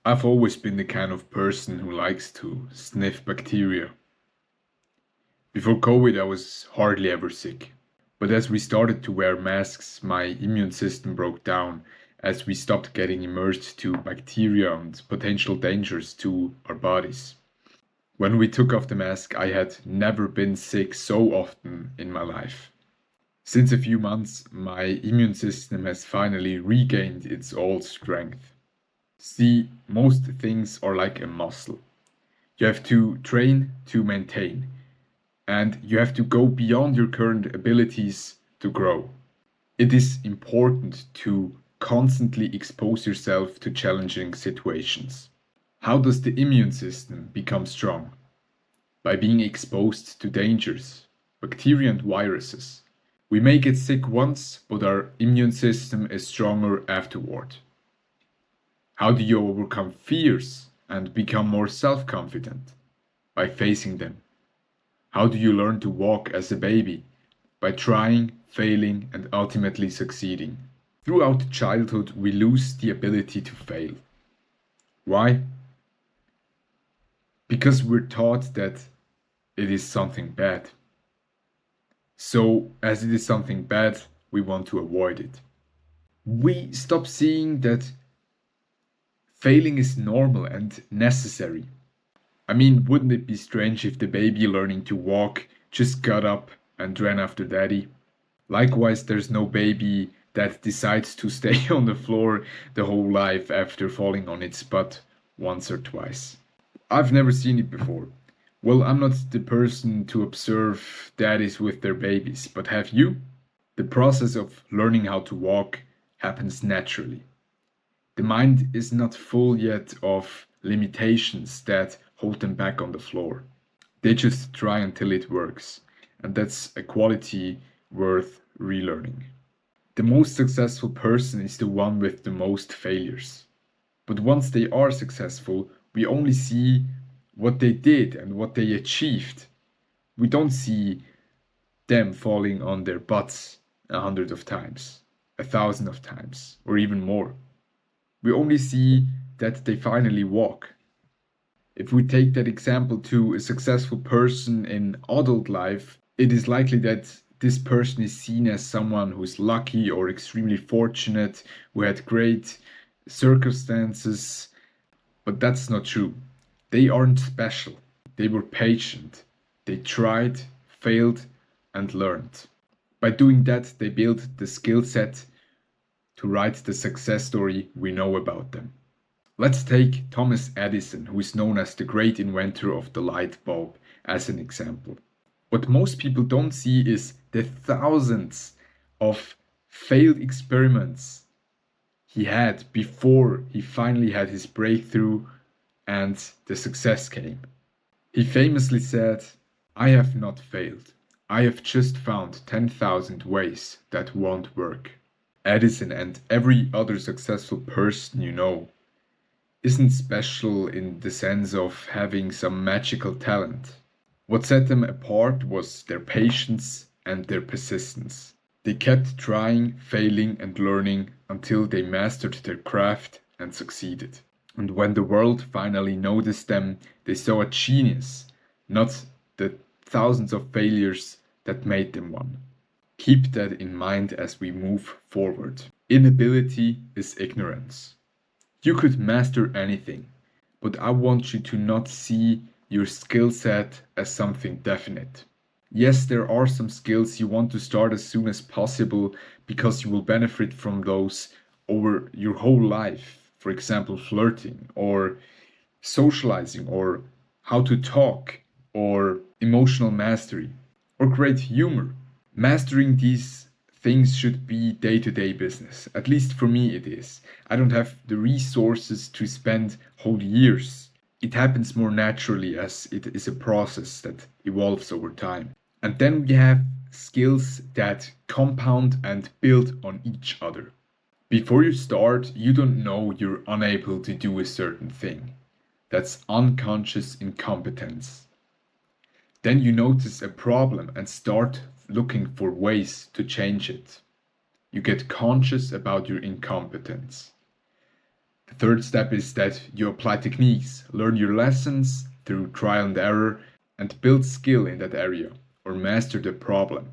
I've always been the kind of person who likes to sniff bacteria. Before COVID, I was hardly ever sick. But as we started to wear masks, my immune system broke down as we stopped getting immersed to bacteria and potential dangers to our bodies. When we took off the mask, I had never been sick so often in my life. Since a few months, my immune system has finally regained its old strength. See, most things are like a muscle. You have to train to maintain, and you have to go beyond your current abilities to grow. It is important to constantly expose yourself to challenging situations. How does the immune system become strong? By being exposed to dangers, bacteria and viruses. We may get sick once, but our immune system is stronger afterward. How do you overcome fears and become more self-confident? By facing them. How do you learn to walk as a baby? By trying, failing, and ultimately succeeding. Throughout childhood, we lose the ability to fail. Why? Because we're taught that it is something bad. So, as it is something bad, we want to avoid it. We stop seeing that failing is normal and necessary. I mean, wouldn't it be strange if the baby learning to walk just got up and ran after daddy? Likewise, there's no baby that decides to stay on the floor the whole life after falling on its butt once or twice. I've never seen it before. Well, I'm not the person to observe daddies with their babies, but have you? The process of learning how to walk happens naturally. The mind is not full yet of limitations that hold them back on the floor. They just try until it works, and that's a quality worth relearning. The most successful person is the one with the most failures. But once they are successful, we only see what they did and what they achieved. We don't see them falling on their butts 100 of times, 1,000 of times, or even more. We only see that they finally walk. If we take that example to a successful person in adult life, it is likely that this person is seen as someone who's lucky or extremely fortunate, who had great circumstances, but that's not true. They aren't special. They were patient. They tried, failed, and learned. By doing that, they built the skill set to write the success story we know about them. Let's take Thomas Edison, who is known as the great inventor of the light bulb, as an example. What most people don't see is the thousands of failed experiments he had before he finally had his breakthrough and the success came. He famously said, "I have not failed. I have just found 10,000 ways that won't work." Edison and every other successful person you know isn't special in the sense of having some magical talent. What set them apart was their patience and their persistence. They kept trying, failing, and learning until they mastered their craft and succeeded. And when the world finally noticed them, they saw a genius, not the thousands of failures that made them one. Keep that in mind as we move forward. Inability is ignorance. You could master anything, but I want you to not see your skill set as something definite. Yes, there are some skills you want to start as soon as possible because you will benefit from those over your whole life. For example, flirting or socializing or how to talk or emotional mastery or great humor. Mastering these things should be day-to-day business. At least for me it is. I don't have the resources to spend whole years. It happens more naturally as it is a process that evolves over time. And then we have skills that compound and build on each other. Before you start, you don't know you're unable to do a certain thing. That's unconscious incompetence. Then you notice a problem and start looking for ways to change it. You get conscious about your incompetence. The third step is that you apply techniques, learn your lessons through trial and error, and build skill in that area or master the problem.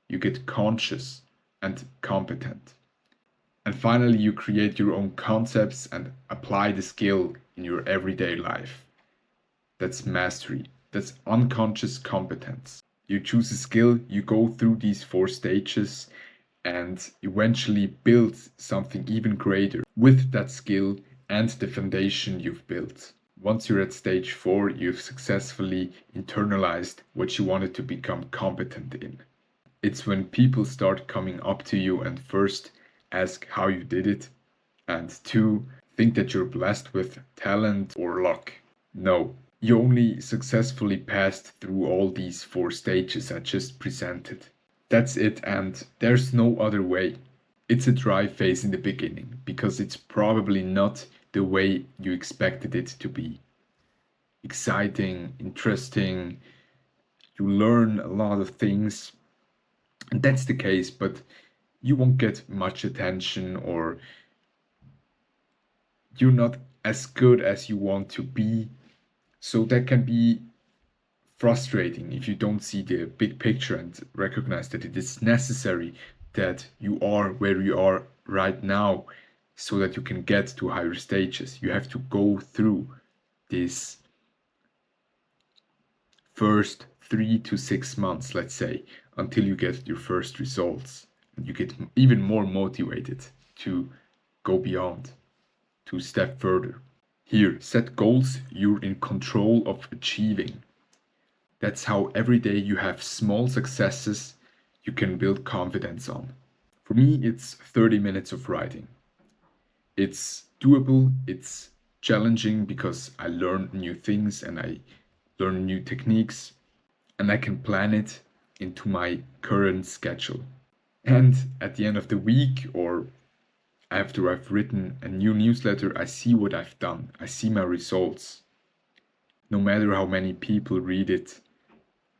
You get conscious and competent. And finally, you create your own concepts and apply the skill in your everyday life. That's mastery. That's unconscious competence. You choose a skill, you go through these 4 stages, and eventually build something even greater with that skill and the foundation you've built. Once you're at stage 4, you've successfully internalized what you wanted to become competent in. It's when people start coming up to you and first ask how you did it, and 2, think that you're blessed with talent or luck. No, you only successfully passed through all these 4 stages I just presented. That's it, and there's no other way. It's a dry phase in the beginning, because it's probably not the way you expected it to be. Exciting, interesting, you learn a lot of things, and that's the case, but you won't get much attention, or you're not as good as you want to be. So that can be frustrating if you don't see the big picture and recognize that it is necessary that you are where you are right now so that you can get to higher stages. You have to go through this first 3 to 6 months, let's say, until you get your first results. And you get even more motivated to go beyond, to step further. Here, set goals you're in control of achieving. That's how every day you have small successes you can build confidence on. For me, it's 30 minutes of writing. It's doable, it's challenging because I learn new things and I learn new techniques, and I can plan it into my current schedule. And at the end of the week or after I've written a new newsletter, I see what I've done. I see my results. No matter how many people read it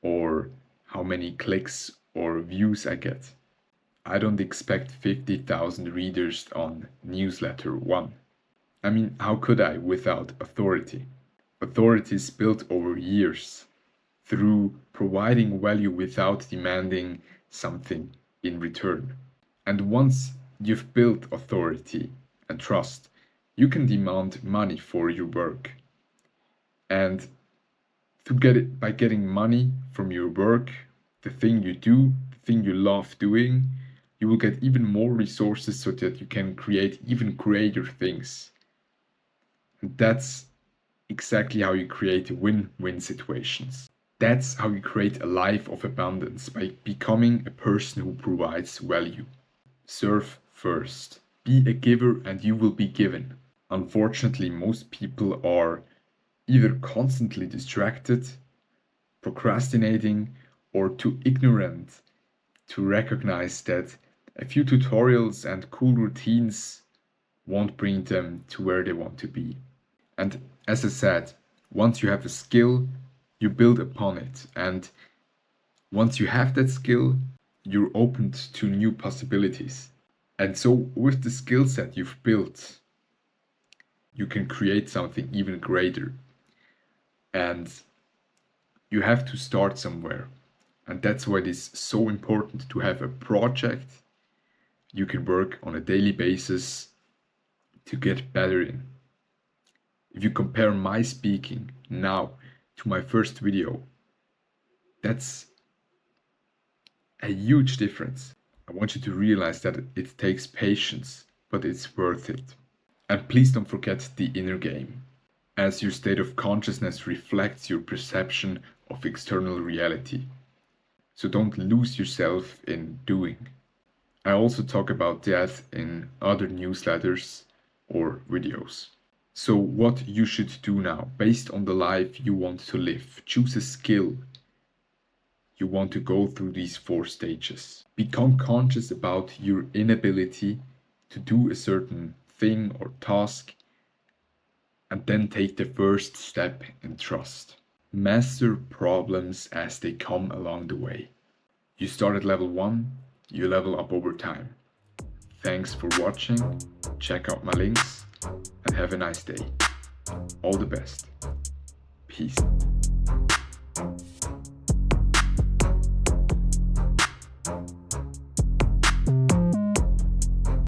or how many clicks or views I get. I don't expect 50,000 readers on newsletter 1. I mean, how could I without authority? Authority is built over years through providing value without demanding something in return. And once you've built authority and trust, you can demand money for your work. And to get it by getting money from your work, the thing you do, the thing you love doing, you will get even more resources so that you can create even greater things. And that's exactly how you create win-win situations. That's how you create a life of abundance, by becoming a person who provides value. Serve first. Be a giver and you will be given. Unfortunately, most people are either constantly distracted, procrastinating, or too ignorant to recognize that a few tutorials and cool routines won't bring them to where they want to be. And as I said, once you have a skill, you build upon it. And once you have that skill, you're open to new possibilities. And so with the skill set you've built, you can create something even greater. And you have to start somewhere. And that's why it is so important to have a project you can work on a daily basis to get better in. If you compare my speaking now to my first video, that's a huge difference. I want you to realize that it takes patience, but it's worth it. And please don't forget the inner game, as your state of consciousness reflects your perception of external reality. So don't lose yourself in doing. I also talk about that in other newsletters or videos. So what you should do now, based on the life you want to live, choose a skill you want to go through these 4 stages. Become conscious about your inability to do a certain thing or task, and then take the first step in trust. Master problems as they come along the way. You start at level 1, you level up over time. Thanks for watching, check out my links, and have a nice day. All the best. Peace.